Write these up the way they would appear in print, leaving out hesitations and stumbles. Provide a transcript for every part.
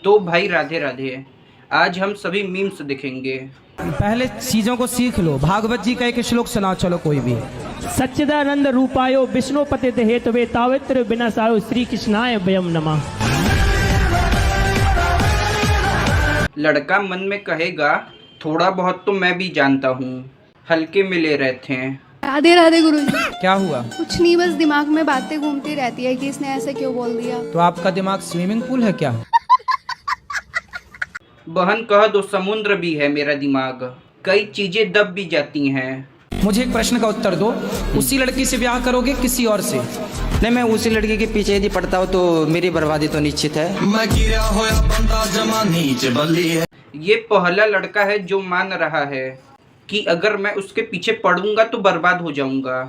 तो भाई राधे राधे। आज हम सभी मीम्स देखेंगे। पहले चीजों को सीख लो। भागवत जी का एक श्लोक सुनाओ, चलो कोई भी। सच्चिदानंद रूपायो विष्णु पतित हेतवे तावित्र विनाशायो श्री कृष्णाय वयम नमः। लड़का मन में कहेगा थोड़ा बहुत तो मैं भी जानता हूँ, हल्के में ले रहे थे। राधे राधे गुरुजी। क्या हुआ? कुछ नहीं, बस दिमाग में बातें घूमती रहती है कि इसने ऐसे क्यों बोल दिया। तो आपका दिमाग स्विमिंग पूल है क्या? बहन कह दो समुद्र भी है मेरा दिमाग, कई चीजें दब भी जाती हैं। मुझे एक प्रश्न का उत्तर दो, उसी लड़की से ब्याह करोगे किसी और से? नहीं, मैं उसी लड़के के पीछे यदि पड़ता हूँ तो मेरी बर्बादी तो निश्चित है। मैं गिरा होया बंदा जमा नीचे बल्ली है। ये पहला लड़का है जो मान रहा है कि अगर मैं उसके पीछे पड़ूंगा तो बर्बाद हो जाऊंगा,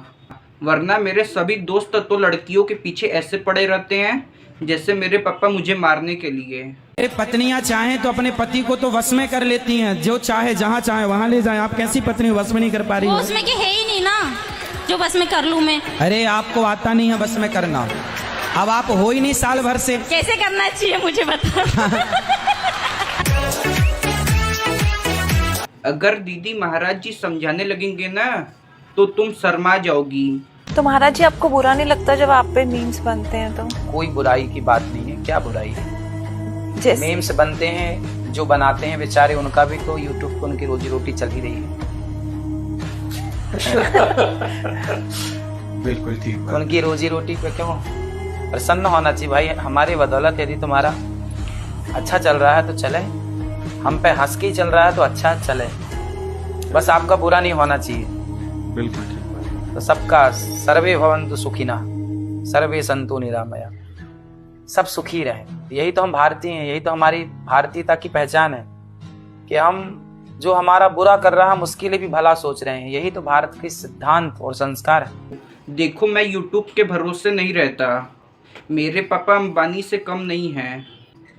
वरना मेरे सभी दोस्त तो लड़कियों के पीछे ऐसे पड़े रहते हैं जैसे मेरे पापा मुझे मारने के लिए। पत्नियां चाहें तो अपने पति को तो वश में कर लेती हैं, जो चाहे जहाँ चाहे वहाँ ले जाए। आप कैसी पत्नी वश में नहीं कर पा रही हो? उसमें की है ही नहीं ना जो बस में कर लूं मैं। अरे आपको आता नहीं है बस में करना, अब आप हो ही नहीं साल भर से। कैसे करना चाहिए मुझे बता। अगर दीदी महाराज जी समझाने लगेंगे ना तो तुम शर्मा जाओगी। तो महाराज जी आपको बुरा नहीं लगता जब आप पे मीम्स बनते हैं तो? कोई बुराई की बात नहीं है, क्या बुराई है? मीम्स बनते हैं, जो बनाते हैं बेचारे उनका भी तो यूट्यूब पर उनकी रोजी रोटी चल ही रही है। बिल्कुल ठीक। उनकी रोजी रोटी पे क्यों प्रसन्न होना चाहिए भाई? हमारे बदौलत यदि तुम्हारा अच्छा चल रहा है तो चले, हम पे हंस के ही चल रहा है तो अच्छा चले, बस आपका बुरा नहीं होना चाहिए। बिल्कुल ठीक। तो सबका सर्वे भवन्तु सुखिनः सर्वे सन्तु निरामया, सब सुखी रहे। यही तो हम भारतीय हैं, यही तो हमारी भारतीयता की पहचान है कि हम जो हमारा बुरा कर रहा है हम उसके लिए भी भला सोच रहे हैं। यही तो भारत के सिद्धांत और संस्कार है। देखो मैं यूट्यूब के भरोसे नहीं रहता, मेरे पापा अंबानी से कम नहीं हैं,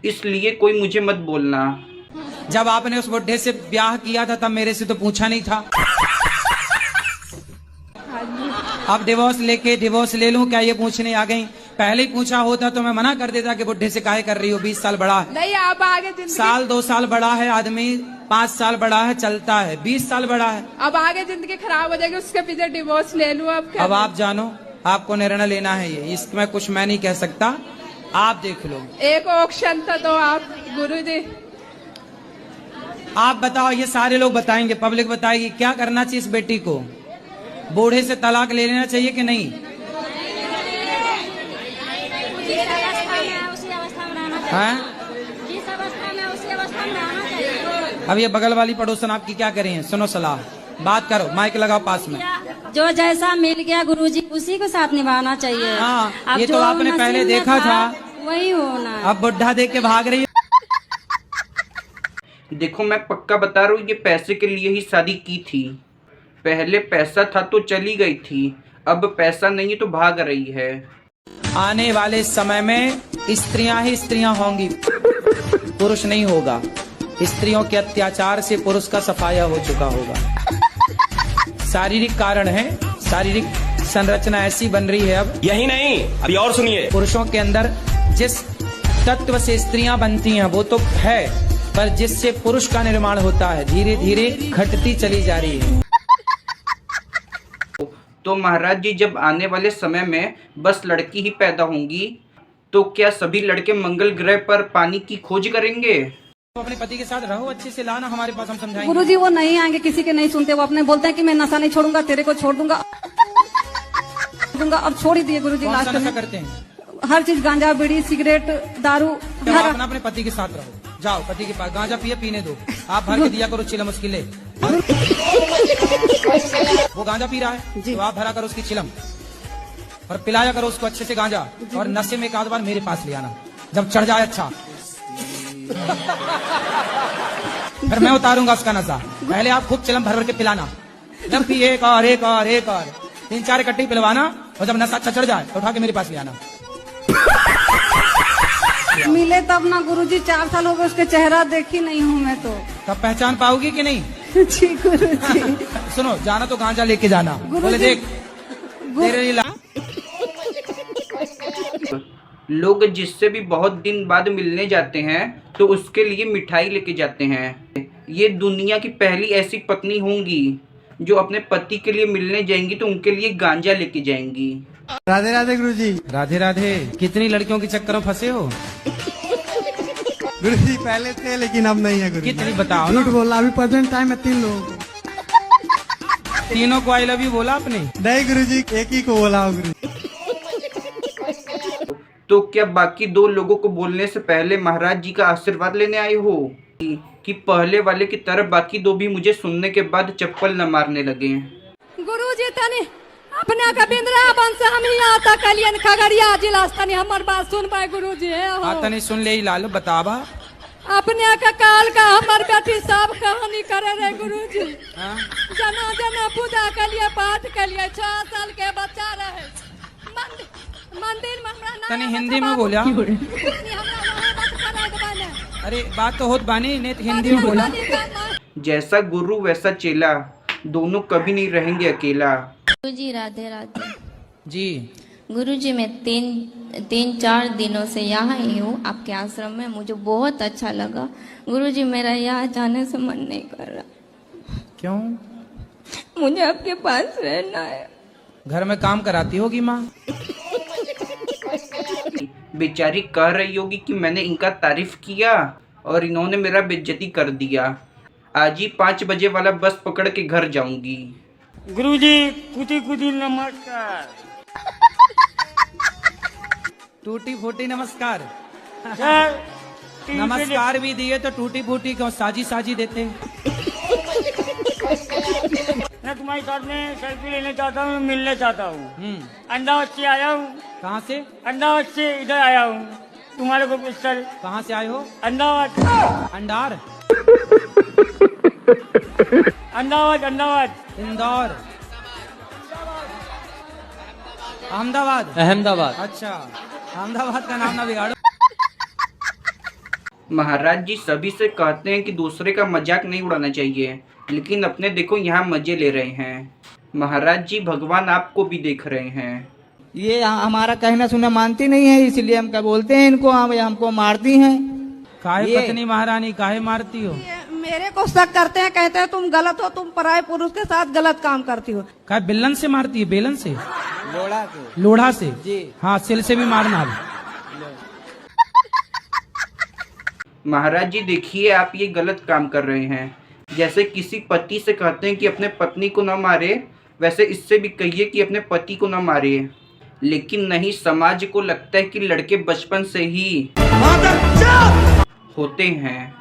इसलिए कोई मुझे मत बोलना। जब आपने उस बुढ़े से ब्याह किया था तब मेरे से तो पूछा नहीं था। अब डिवोर्स ले लूं क्या ये पूछने आ गई? पहले ही पूछा होता तो मैं मना कर देता कि बुढ़े से काहे कर रही हो, 20 साल बड़ा है। नहीं, आप आगे साल 2 साल बड़ा है आदमी, 5 साल बड़ा है चलता है, 20 साल बड़ा है। अब आगे जिंदगी खराब हो जाएगी, उसके पीछे डिवोर्स ले लूं। अब आप जानो, आपको निर्णय लेना है ये, इसमें कुछ मैं नहीं कह सकता, आप देख लो। एक ऑप्शन था तो आप गुरुजी आप बताओ, ये सारे लोग बताएंगे, पब्लिक बताएगी क्या करना चाहिए इस बेटी को? बूढ़े से तलाक ले लेना चाहिए कि नहीं? हाँ? अब ये बगल वाली पड़ोसन आपकी क्या करें हैं? सुनो सलाह, बात करो, माइक लगाओ पास में। जो जैसा मिल गया गुरुजी उसी को साथ निभाना चाहिए। हाँ, ये तो आपने पहले देखा था, वही होना। अब बुढ़ा देख के भाग रही है। देखो मैं पक्का बता रहा हूँ, ये पैसे के लिए ही शादी की थी। पहले पैसा था तो चली गई थी, अब पैसा नहीं है तो भाग रही है। आने वाले समय में स्त्रियां ही स्त्रियां होंगी, पुरुष नहीं होगा। स्त्रियों के अत्याचार से पुरुष का सफाया हो चुका होगा। शारीरिक कारण है, शारीरिक संरचना ऐसी बन रही है अब। यही नहीं, अभी और सुनिए। पुरुषों के अंदर जिस तत्व से स्त्रियां बनती हैं वो तो है, पर जिससे पुरुष का निर्माण होता है धीरे धीरे घटती चली जा रही है। तो महाराज जी जब आने वाले समय में बस लड़की ही पैदा होंगी तो क्या सभी लड़के मंगल ग्रह पर पानी की खोज करेंगे? तो अपने पति के साथ रहो, अच्छे से लाना हमारे पास, हम समझाएंगे। गुरुजी वो नहीं आएंगे, किसी के नहीं सुनते, वो अपने बोलते हैं कि मैं नशा नहीं छोड़ूंगा, तेरे को छोड़ दूंगा। अब छोड़ ही दिए गुरुजी। कौन सा लास्ट नशा में करते हैं? हर चीज, गांजा बीड़ी सिगरेट दारू। तो आप ना अपने पति के साथ रहो, जाओ पति के पास, गांजा पिए, पीने दो, आप भर के दिया करो चिलम मुश्किले। वो गांजा पी रहा है तो आप भरा करो उसकी चिलम और पिलाया करो उसको अच्छे से गांजा, और नशे में एक आध बार मेरे पास ले आना, जब चढ़ जाए अच्छा फिर मैं उतारूंगा उसका नशा। पहले आप खूब चिलम भर भर के पिलाना, जब भी एक और 3-4 इकट्ठी पिलवाना, और जब नशा अच्छा चढ़ जाए तो उठा के मेरे पास ले आना। मिले तब ना गुरुजी, 4 साल हो गए, उसके चेहरा देखी नहीं हूँ मैं तो। तब पहचान पाओगी कि नहीं? जी गुरुजी। सुनो, जाना तो गांजा लेके जाना, बोले देख तेरे लिए लोग जिससे भी बहुत दिन बाद मिलने जाते हैं तो उसके लिए मिठाई लेके जाते हैं। ये दुनिया की पहली ऐसी पत्नी होंगी जो अपने पति के लिए मिलने जाएंगी तो उनके लिए गांजा लेके जाएंगी। राधे राधे गुरुजी। राधे राधे। कितनी लड़कियों के चक्करों फंसे हो? गुरुजी पहले थे लेकिन अब नहीं है गुरुजी। कितनी बताओ ना। झूठ बोला, अभी प्रेजेंट टाइम में 3 लोगों को। तीनों को आई लव यू बोला आपने? नहीं गुरुजी, एक ही को बोला हो गुरुजी। तो क्या बाकी 2 लोगों को बोलने से पहले महाराज जी का आशीर्वाद लेने आए हो कि पहले वाले की तरह बाकी 2 भी मुझे सुनने के बाद चप्पल न मारने लगे? गुरुजी तनी अपने का बिंद्रावन से हम ही आता कलियन खगड़िया जिला तनी हमर बात सुन पाए गुरुजी। तनी सुन ले लालो बतावा। अपने का काल का हमर बेटी सब कहानी करे रे गुरुजी। जना जना पूजा के लिए पाठ के लिए 6 साल के बच्चा रहे मंदिर में हमरा तनी हिंदी में बोला। अरे बात तो होत बानी ने हिंदी में बोला। जैसा गुरु वैसा चेला, दोनों कभी नहीं रहेंगे अकेला। गुरुजी राधे राधे। जी गुरुजी मैं 3-4 दिनों से यहाँ ही हूँ आपके आश्रम में। मुझे बहुत अच्छा लगा गुरुजी। मेरा यहाँ जाने से मन नहीं कर रहा। क्यों? मुझे आपके पास रहना है। घर में काम कराती होगी माँ? बेचारी कह रही होगी कि मैंने इनका तारीफ किया और इन्होंने मेरा बेइज्जती कर दिया। आज ही 5 बजे वाला बस पकड़ के घर जाऊंगी। गुरुजी कुटी कुटी नमस्कार। टूटी फूटी नमस्कार। नमस्कार भी दिए तो टूटी फूटी क्यों साजी साजी देते? मैं तुम्हारे साथ में सेल्फी लेना चाहता हूँ, मिलना चाहता हूँ। अहमदाबाद से आया हूँ। कहाँ से? अहमदाबाद से इधर आया हूँ तुम्हारे को पिस्टल। कहाँ से आए हो? अहमदाबाद। अंडार? अहमदाबाद अहमदाबाद। इंदौर? अहमदाबाद? अहमदाबाद। अच्छा अहमदाबाद का नाम ना बिगाड़ो। महाराज जी सभी से कहते हैं कि दूसरे का मजाक नहीं उड़ाना चाहिए, लेकिन अपने देखो यहाँ मजे ले रहे हैं। महाराज जी भगवान आपको भी देख रहे हैं। ये हमारा कहना सुना मानती नहीं है, इसलिए हम क्या बोलते हैं इनको, हमको मारती हैं। काहे पत्नी महारानी काहे मारती हो? मेरे को शक करते हैं, कहते हैं तुम गलत हो, तुम पराये पुरुष के साथ गलत काम करती हो। काहे बिल्लन से मारती है? बेलन से? लोढ़ा से। लोढ़ा से? जी। हाँ सिल से भी मारना। महाराज जी देखिए आप ये गलत काम कर रहे हैं। जैसे किसी पति से कहते हैं कि अपने पत्नी को न मारे, वैसे इससे भी कहिए कि अपने पति को न मारे। लेकिन नहीं, समाज को लगता है कि लड़के बचपन से ही होते हैं।